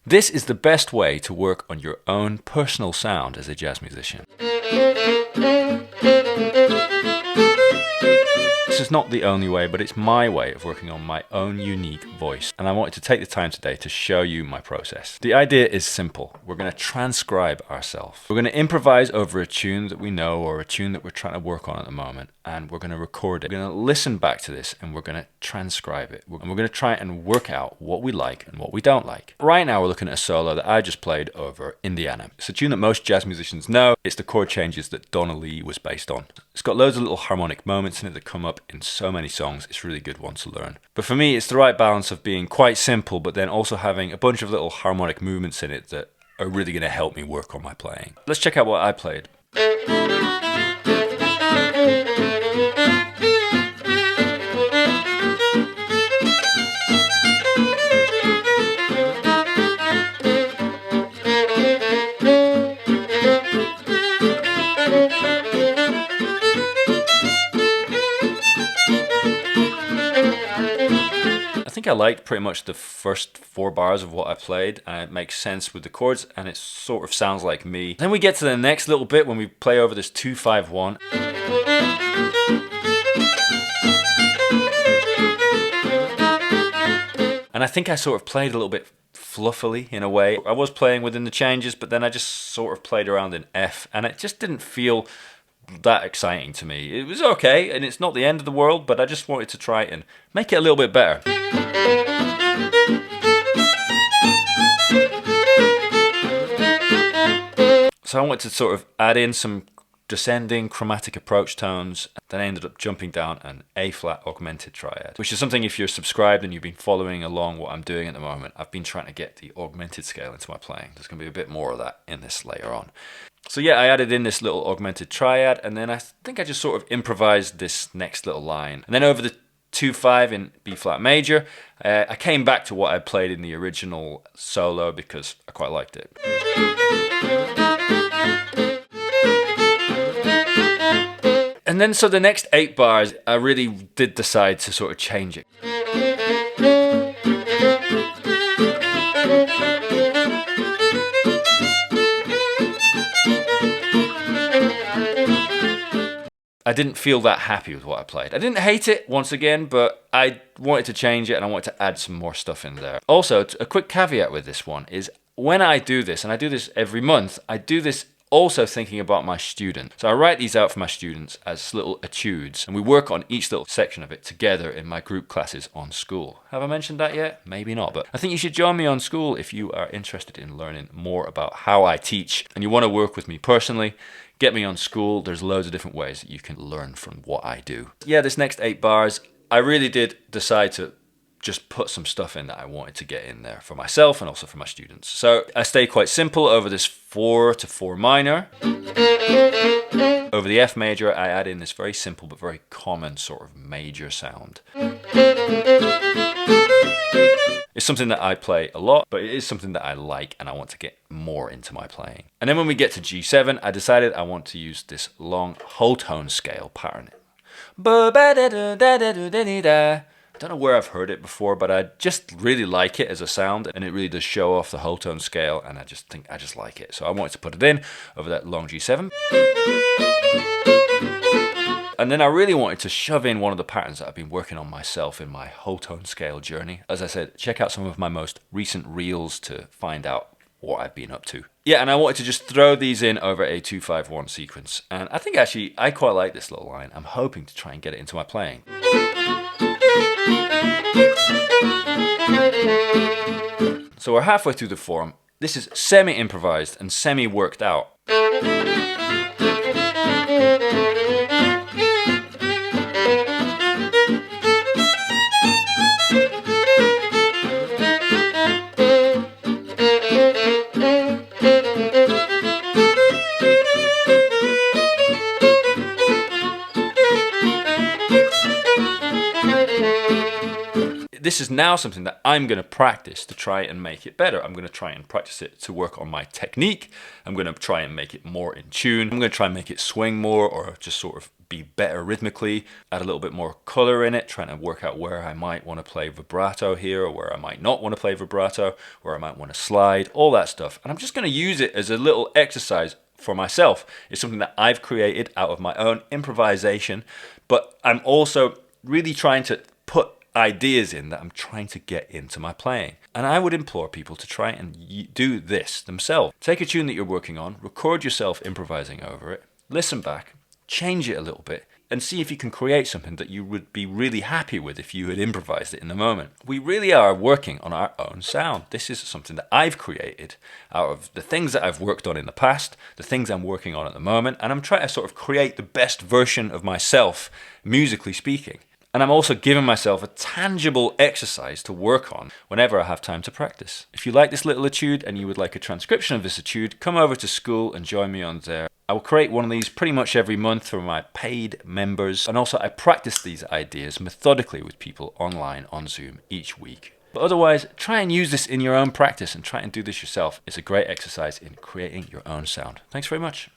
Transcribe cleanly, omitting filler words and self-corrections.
This is the best way to work on your own personal sound as a jazz musician. This is not the only way, but it's my way of working on my own unique voice, and I wanted to take the time today to show you my process. The idea is simple. We're going to transcribe ourselves. We're going to improvise over a tune that we know or a tune that we're trying to work on at the moment, and we're going to record it. We're going to listen back to this and we're going to transcribe it. And we're going to try and work out what we like and what we don't like. Right now we're looking at a solo that I just played over Indiana. It's a tune that most jazz musicians know. It's the chord changes that Donna Lee was based on. It's got loads of little harmonic moments in it that come up in so many songs. It's a really good one to learn. But for me, it's the right balance of being quite simple, but then also having a bunch of little harmonic movements in it that are really going to help me work on my playing. Let's check out what I played. I think I liked pretty much the first 4 bars of what I played, and it makes sense with the chords and it sort of sounds like me. Then we get to the next little bit when we play over this 2-5-1. And I think I sort of played a little bit fluffily in a way. I was playing within the changes, but then I just sort of played around in F, and it just didn't feel that exciting to me. It was okay, and it's not the end of the world, but I just wanted to try and make it a little bit better. So I wanted to sort of add in some descending chromatic approach tones. Then I ended up jumping down an A-flat augmented triad, which is something, if you're subscribed and you've been following along what I'm doing at the moment, I've been trying to get the augmented scale into my playing. There's going to be a bit more of that in this later on. So yeah, I added in this little augmented triad, and then I think I just sort of improvised this next little line. And then over the 2-5 in B-flat major, I came back to what I played in the original solo because I quite liked it. And then so the next 8 bars, I really did decide to sort of change it. I didn't feel that happy with what I played. I didn't hate it, once again, but I wanted to change it and I wanted to add some more stuff in there. Also, a quick caveat with this one is when I do this, and I do this every month, I do this also thinking about my student. So I write these out for my students as little etudes, and we work on each little section of it together in my group classes on Skool. Have I mentioned that yet? Maybe not, but I think you should join me on Skool if you are interested in learning more about how I teach and you want to work with me personally. Get me on Skool. There's loads of different ways that you can learn from what I do. Yeah, this next 8 bars, I really did decide to just put some stuff in that I wanted to get in there for myself and also for my students. So I stay quite simple over this 4 to 4 minor. Over the F major, I add in this very simple but very common sort of major sound. It's something that I play a lot, but it is something that I like and I want to get more into my playing. And then when we get to G7, I decided I want to use this long whole tone scale pattern. I don't know where I've heard it before, but I just really like it as a sound, and it really does show off the whole tone scale, and I just think I just like it. So I wanted to put it in over that long G7. And then I really wanted to shove in one of the patterns that I've been working on myself in my whole tone scale journey. As I said, check out some of my most recent reels to find out what I've been up to. Yeah, and I wanted to just throw these in over a 2-5-1 sequence. And I think actually I quite like this little line. I'm hoping to try and get it into my playing. So we're halfway through the form. This is semi-improvised and semi-worked out. this is now something that I'm going to practice to try and make it better. I'm going to try and practice it to work on my technique. I'm going to try and make it more in tune. I'm going to try and make it swing more, or just sort of be better rhythmically, add a little bit more color in it, trying to work out where I might want to play vibrato here, or where I might not want to play vibrato, where I might want to slide, all that stuff. And I'm just going to use it as a little exercise for myself. It's something that I've created out of my own improvisation, but I'm also really trying to put ideas in that I'm trying to get into my playing. And I would implore people to try and do this themselves. Take a tune that you're working on, record yourself improvising over it, listen back, change it a little bit, and see if you can create something that you would be really happy with if you had improvised it in the moment. We really are working on our own sound. This is something that I've created out of the things that I've worked on in the past, the things I'm working on at the moment, and I'm trying to sort of create the best version of myself, musically speaking. And I'm also giving myself a tangible exercise to work on whenever I have time to practice. If you like this little etude and you would like a transcription of this etude, come over to Skool and join me on there. I will create one of these pretty much every month for my paid members. And also I practice these ideas methodically with people online on Zoom each week. But otherwise, try and use this in your own practice and try and do this yourself. It's a great exercise in creating your own sound. Thanks very much.